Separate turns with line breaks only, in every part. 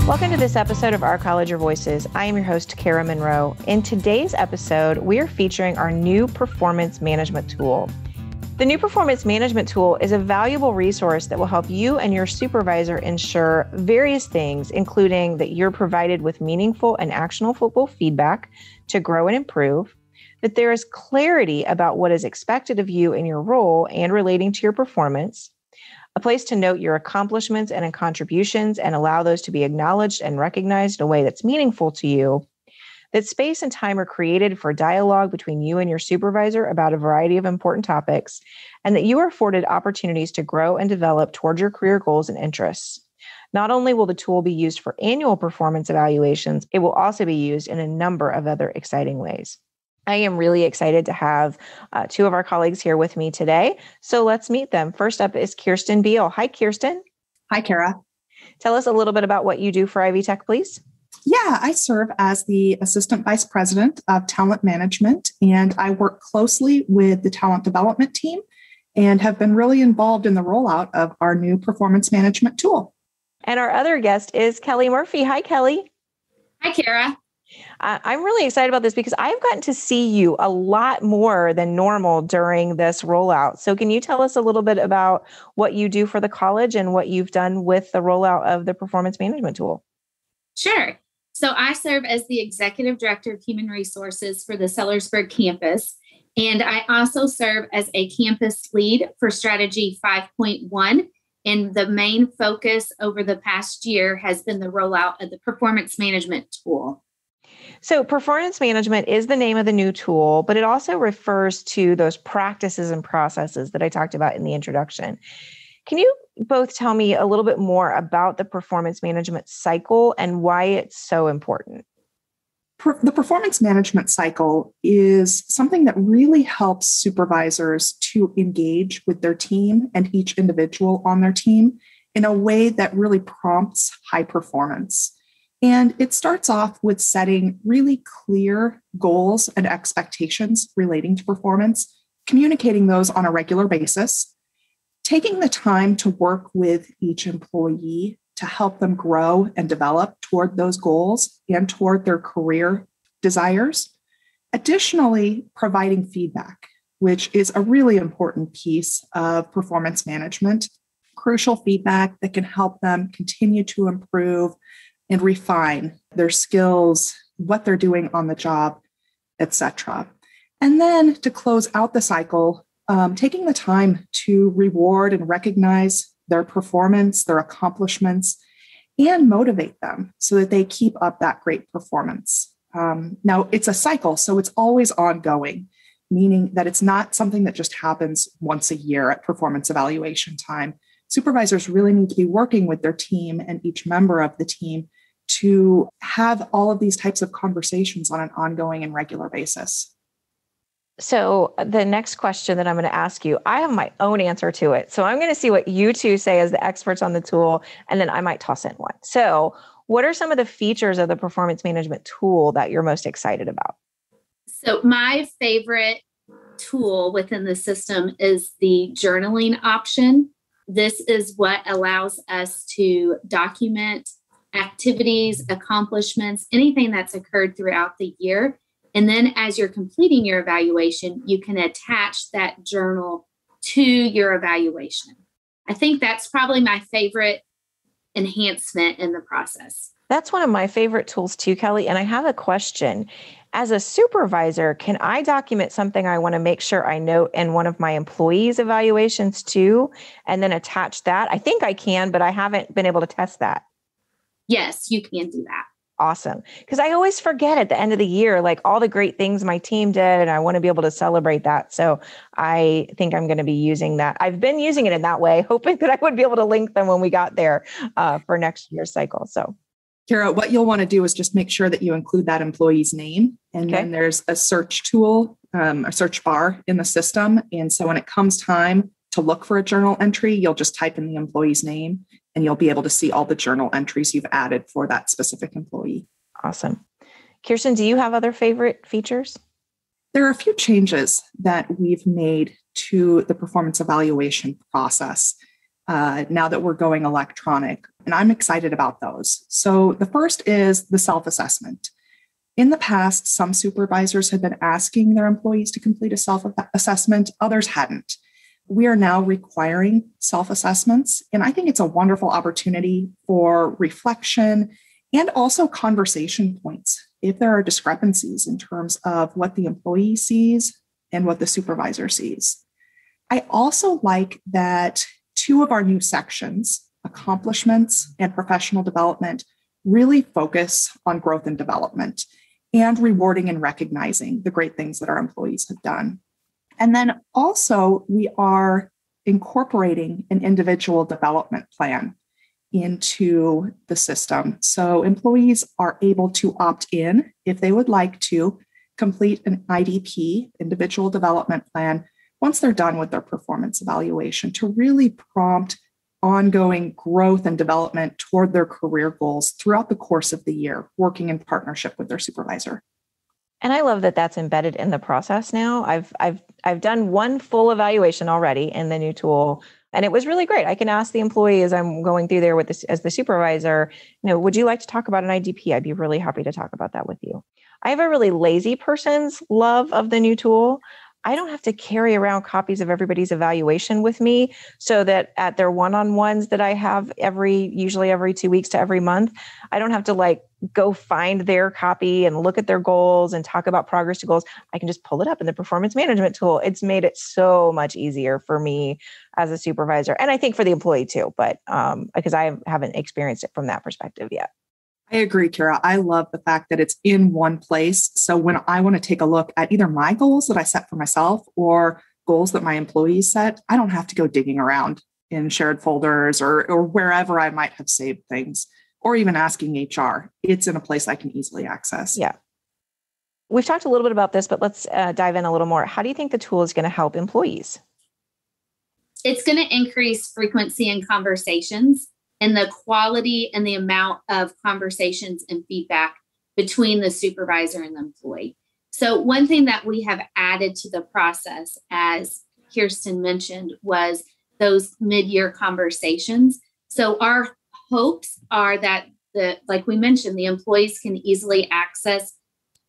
Welcome to this episode of Our College Your Voices. I am your host, Kara Monroe. In today's episode, we are featuring our new performance management tool. The new performance management tool is a valuable resource that will help you and your supervisor ensure various things, including that you're provided with meaningful and actionable feedback to grow and improve, that there is clarity about what is expected of you in your role and relating to your performance, a place to note your accomplishments and contributions and allow those to be acknowledged and recognized in a way that's meaningful to you, that space and time are created for dialogue between you and your supervisor about a variety of important topics, and that you are afforded opportunities to grow and develop toward your career goals and interests. Not only will the tool be used for annual performance evaluations, it will also be used in a number of other exciting ways. I am really excited to have two of our colleagues here with me today. So let's meet them. First up is Kirsten Biel. Hi, Kirsten.
Hi, Kara.
Tell us a little bit about what you do for Ivy Tech, please.
Yeah, I serve as the Assistant Vice President of Talent Management, and I work closely with the talent development team and have been really involved in the rollout of our new performance management tool.
And our other guest is Kelly Murphy. Hi, Kelly.
Hi, Kara.
I'm really excited about this because I've gotten to see you a lot more than normal during this rollout. So can you tell us a little bit about what you do for the college and what you've done with the rollout of the performance management tool?
Sure. So I serve as the Executive Director of Human Resources for the Sellersburg campus. And I also serve as a campus lead for Strategy 5.1. And the main focus over the past year has been the rollout of the performance management tool.
So performance management is the name of the new tool, but it also refers to those practices and processes that I talked about in the introduction. Can you both tell me a little bit more about the performance management cycle and why it's so important?
The performance management cycle is something that really helps supervisors to engage with their team and each individual on their team in a way that really prompts high performance. And it starts off with setting really clear goals and expectations relating to performance, communicating those on a regular basis, taking the time to work with each employee to help them grow and develop toward those goals and toward their career desires. Additionally, providing feedback, which is a really important piece of performance management, crucial feedback that can help them continue to improve and refine their skills, what they're doing on the job, etc. And then to close out the cycle, taking the time to reward and recognize their performance, their accomplishments, and motivate them so that they keep up that great performance. Now, it's a cycle, so it's always ongoing, meaning that it's not something that just happens once a year at performance evaluation time. Supervisors really need to be working with their team and each member of the team to have all of these types of conversations on an ongoing and regular basis.
So the next question that I'm going to ask you, I have my own answer to it. So I'm going to see what you two say as the experts on the tool, and then I might toss in one. So what are some of the features of the performance management tool that you're most excited about?
So my favorite tool within the system is the journaling option. This is what allows us to document activities, accomplishments, anything that's occurred throughout the year. And then as you're completing your evaluation, you can attach that journal to your evaluation. I think that's probably my favorite enhancement in the process.
That's one of my favorite tools too, Kelly. And I have a question. As a supervisor, can I document something I want to make sure I note in one of my employees' evaluations too, and then attach that? I think I can, but I haven't been able to test that.
Yes, you can do that.
Awesome. Because I always forget at the end of the year, like all the great things my team did, and I want to be able to celebrate that. So I think I'm going to be using that. I've been using it in that way, hoping that I would be able to link them when we got there for next year's cycle. So,
Kara, what you'll want to do is just make sure that you include that employee's name. And then there's a search tool, a search bar in the system. And so when it comes time to look for a journal entry, you'll just type in the employee's name and you'll be able to see all the journal entries you've added for that specific employee.
Awesome. Kirsten, do you have other favorite features?
There are a few changes that we've made to the performance evaluation process. now that we're going electronic. And I'm excited about those. So the first is the self-assessment. In the past, some supervisors had been asking their employees to complete a self-assessment, others hadn't. We are now requiring self-assessments, and I think it's a wonderful opportunity for reflection and also conversation points if there are discrepancies in terms of what the employee sees and what the supervisor sees. I also like that 2 of our new sections, accomplishments and professional development, really focus on growth and development and rewarding and recognizing the great things that our employees have done. And then also we are incorporating an individual development plan into the system. So employees are able to opt in if they would like to complete an IDP, individual development plan, once they're done with their performance evaluation to really prompt ongoing growth and development toward their career goals throughout the course of the year, working in partnership with their supervisor.
And I love that that's embedded in the process now. I've done one full evaluation already in the new tool, and it was really great. I can ask the employee as I'm going through there with this as the supervisor, would you like to talk about an IDP? I'd be really happy to talk about that with you. I have a really lazy person's love of the new tool. I don't have to carry around copies of everybody's evaluation with me so that at their one-on-ones that I have usually every 2 weeks to every month, I don't have to go find their copy and look at their goals and talk about progress to goals. I can just pull it up in the performance management tool. It's made it so much easier for me as a supervisor. And I think for the employee too, but because I haven't experienced it from that perspective yet.
I agree, Kara. I love the fact that it's in one place. So when I want to take a look at either my goals that I set for myself or goals that my employees set, I don't have to go digging around in shared folders or wherever I might have saved things, or even asking HR. It's in a place I can easily access.
Yeah. We've talked a little bit about this, but let's dive in a little more. How do you think the tool is going to help employees?
It's going to increase frequency in conversations and the quality and the amount of conversations and feedback between the supervisor and the employee. So one thing that we have added to the process, as Kirsten mentioned, was those mid-year conversations. So our hopes are that, like we mentioned, the employees can easily access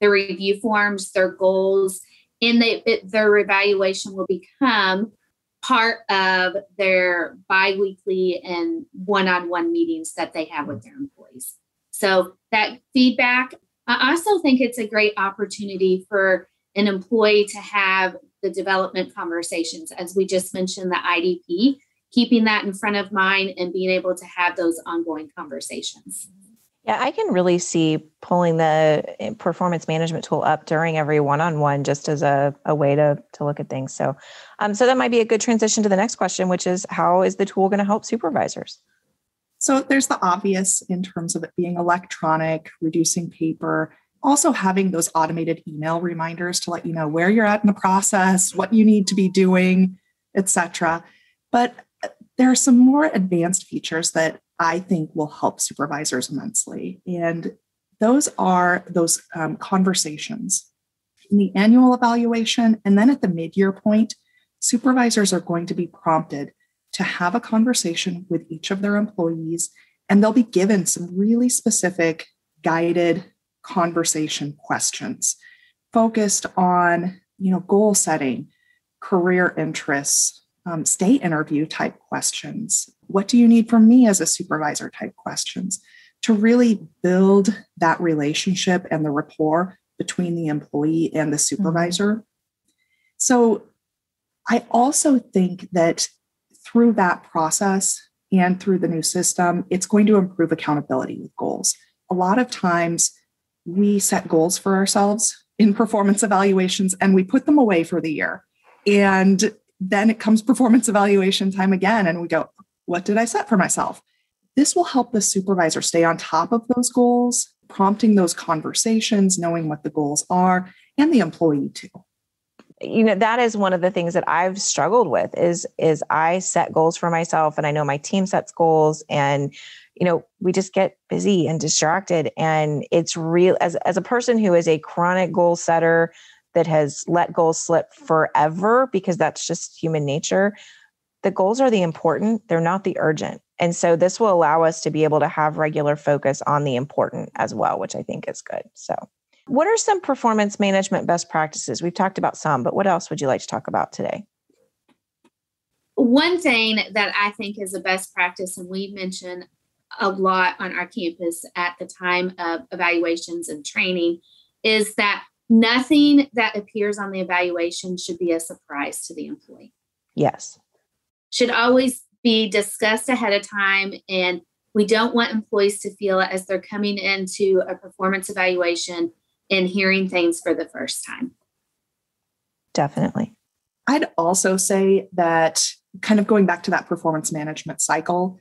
the review forms, their goals, and their evaluation will become part of their biweekly and one-on-one meetings that they have with their employees. So that feedback, I also think it's a great opportunity for an employee to have the development conversations, as we just mentioned, the IDP, keeping that in front of mind and being able to have those ongoing conversations.
Yeah, I can really see pulling the performance management tool up during every one-on-one just as a way to look at things. So that might be a good transition to the next question, which is, how is the tool going to help supervisors?
So there's the obvious in terms of it being electronic, reducing paper, also having those automated email reminders to let you know where you're at in the process, what you need to be doing, etc. But there are some more advanced features that I think will help supervisors immensely. And those are those conversations in the annual evaluation. And then at the mid-year point, supervisors are going to be prompted to have a conversation with each of their employees, and they'll be given some really specific guided conversation questions focused on, goal setting, career interests, state interview type questions. What do you need from me as a supervisor type questions to really build that relationship and the rapport between the employee and the supervisor? Mm-hmm. So I also think that through that process and through the new system, it's going to improve accountability with goals. A lot of times we set goals for ourselves in performance evaluations and we put them away for the year. And then it comes performance evaluation time again, and we go, what did I set for myself? This will help the supervisor stay on top of those goals, prompting those conversations, knowing what the goals are, and the employee too.
That is one of the things that I've struggled with is I set goals for myself, and I know my team sets goals, and we just get busy and distracted. And it's real as a person who is a chronic goal setter that has let goals slip forever, because that's just human nature. the goals are the important, they're not the urgent. And so this will allow us to be able to have regular focus on the important as well, which I think is good. So what are some performance management best practices? We've talked about some, but what else would you like to talk about today?
One thing that I think is a best practice, and we mention a lot on our campus at the time of evaluations and training, is that nothing that appears on the evaluation should be a surprise to the employee.
Yes.
Should always be discussed ahead of time. And we don't want employees to feel as they're coming into a performance evaluation and hearing things for the first time.
Definitely.
I'd also say that, kind of going back to that performance management cycle,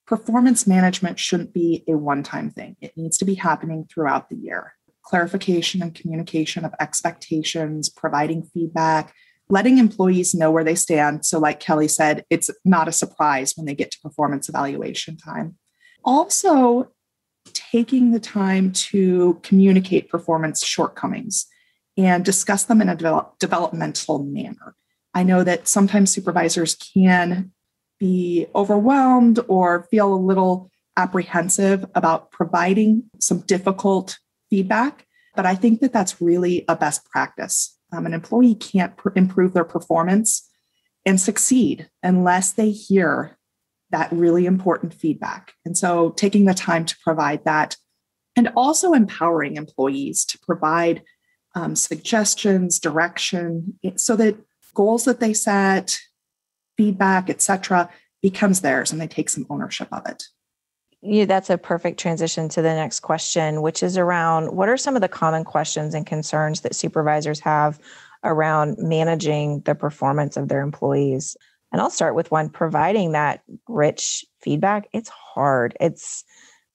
performance management shouldn't be a one-time thing. It needs to be happening throughout the year. Clarification and communication of expectations, providing feedback, letting employees know where they stand. So like Kelly said, it's not a surprise when they get to performance evaluation time. Also, taking the time to communicate performance shortcomings and discuss them in a developmental manner. I know that sometimes supervisors can be overwhelmed or feel a little apprehensive about providing some difficult feedback, but I think that that's really a best practice. An employee can't improve their performance and succeed unless they hear that really important feedback. And so taking the time to provide that, and also empowering employees to provide suggestions, direction, so that goals that they set, feedback, etc., becomes theirs and they take some ownership of it.
Yeah, that's a perfect transition to the next question, which is around what are some of the common questions and concerns that supervisors have around managing the performance of their employees? And I'll start with one, providing that rich feedback. It's hard. It's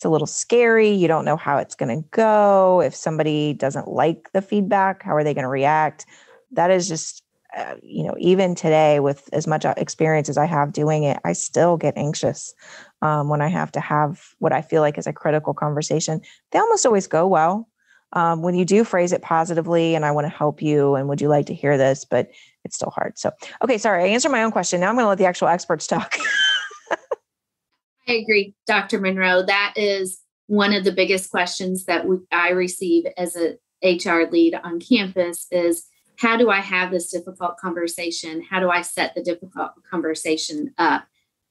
a little scary. You don't know how it's going to go. If somebody doesn't like the feedback, how are they going to react? That is just, even today with as much experience as I have doing it, I still get anxious when I have to have what I feel like is a critical conversation. They almost always go well. When you do phrase it positively, and I want to help you, and would you like to hear this, but it's still hard. So, okay, sorry, I answered my own question. Now I'm going to let the actual experts talk.
I agree, Dr. Monroe. That is one of the biggest questions that I receive as a HR lead on campus is, how do I have this difficult conversation? How do I set the difficult conversation up?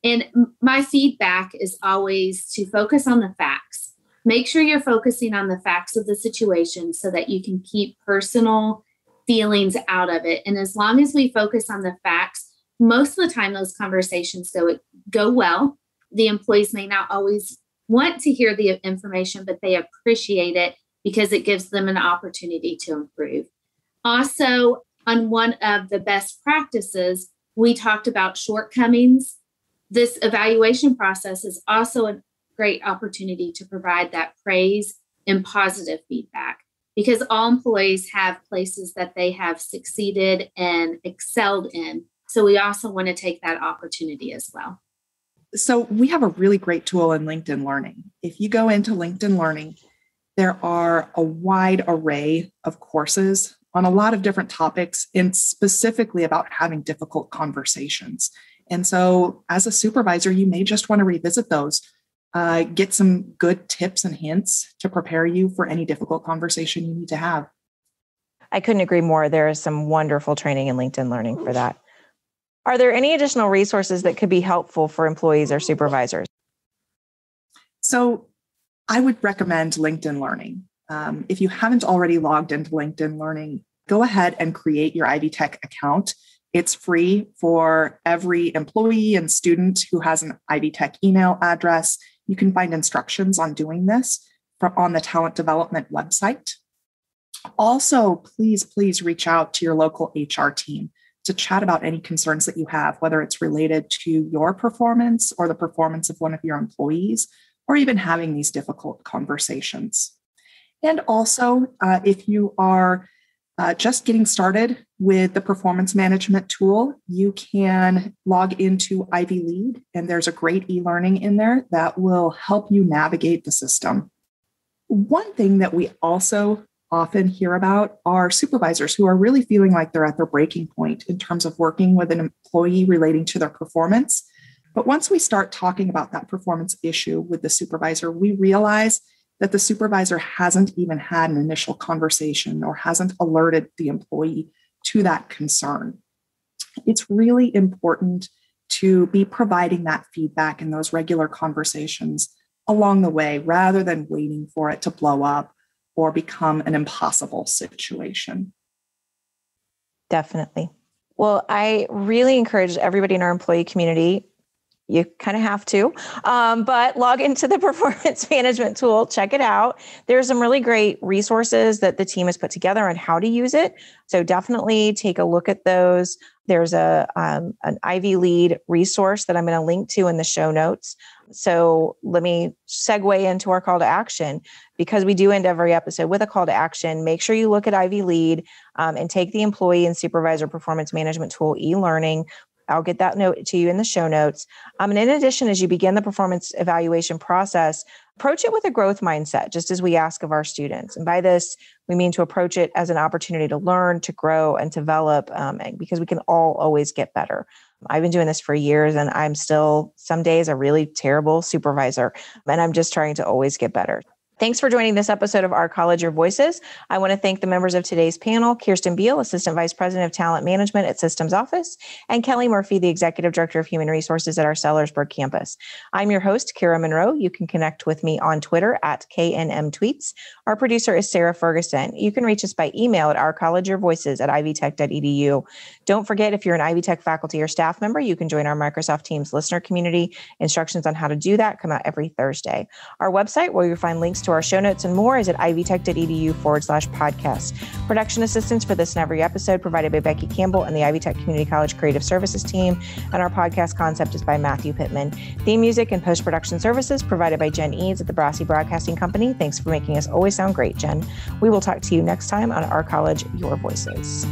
And my feedback is always to focus on the facts. Make sure you're focusing on the facts of the situation so that you can keep personal feelings out of it. And as long as we focus on the facts, most of the time those conversations go well. The employees may not always want to hear the information, but they appreciate it because it gives them an opportunity to improve. Also, on one of the best practices, we talked about shortcomings. This evaluation process is also a great opportunity to provide that praise and positive feedback, because all employees have places that they have succeeded and excelled in. So we also want to take that opportunity as well.
So we have a really great tool in LinkedIn Learning. If you go into LinkedIn Learning, there are a wide array of courses on a lot of different topics, and specifically about having difficult conversations. And so as a supervisor, you may just want to revisit those, get some good tips and hints to prepare you for any difficult conversation you need to have.
I couldn't agree more. There is some wonderful training in LinkedIn Learning for that. Are there any additional resources that could be helpful for employees or supervisors?
So I would recommend LinkedIn Learning. If you haven't already logged into LinkedIn Learning, go ahead and create your Ivy Tech account. It's free for every employee and student who has an Ivy Tech email address. You can find instructions on doing this on the talent development website. Also, please reach out to your local HR team to chat about any concerns that you have, whether it's related to your performance or the performance of one of your employees, or even having these difficult conversations. And also, if you are just getting started with the performance management tool, you can log into Ivy Lead, and there's a great e-learning in there that will help you navigate the system. One thing that we also often hear about are supervisors who are really feeling like they're at their breaking point in terms of working with an employee relating to their performance. But once we start talking about that performance issue with the supervisor, we realize that the supervisor hasn't even had an initial conversation or hasn't alerted the employee to that concern. It's really important to be providing that feedback in those regular conversations along the way, rather than waiting for it to blow up or become an impossible situation.
Definitely. Well, I really encourage everybody in our employee community, you kind of have to, but log into the performance management tool, check it out. There's some really great resources that the team has put together on how to use it. So definitely take a look at those. There's an Ivy Lead resource that I'm going to link to in the show notes. So let me segue into our call to action, because we do end every episode with a call to action. Make sure you look at Ivy Lead and take the Employee and Supervisor Performance Management Tool e-learning. I'll get that note to you in the show notes. And in addition, as you begin the performance evaluation process, approach it with a growth mindset, just as we ask of our students. And by this, we mean to approach it as an opportunity to learn, to grow, and develop, because we can all always get better. I've been doing this for years, and I'm still some days a really terrible supervisor, and I'm just trying to always get better. Thanks for joining this episode of Our College, Your Voices. I want to thank the members of today's panel, Kirsten Biel, Assistant Vice President of Talent Management at Systems Office, and Kelly Murphy, the Executive Director of Human Resources at our Sellersburg campus. I'm your host, Kara Monroe. You can connect with me on Twitter at KNMTweets. Our producer is Sarah Ferguson. You can reach us by email at ourcollegeyourvoices@ivytech.edu. Don't forget, if you're an Ivy Tech faculty or staff member, you can join our Microsoft Teams listener community. Instructions on how to do that come out every Thursday. Our website, where you'll find links to our show notes and more, is at ivytech.edu/podcast. Production assistance for this and every episode provided by Becky Campbell and the Ivy Tech Community College Creative Services team. And our podcast concept is by Matthew Pittman. Theme music and post-production services provided by Jen Eads at the Brassy Broadcasting Company. Thanks for making us always sound great, Jen. We will talk to you next time on Our College, Your Voices.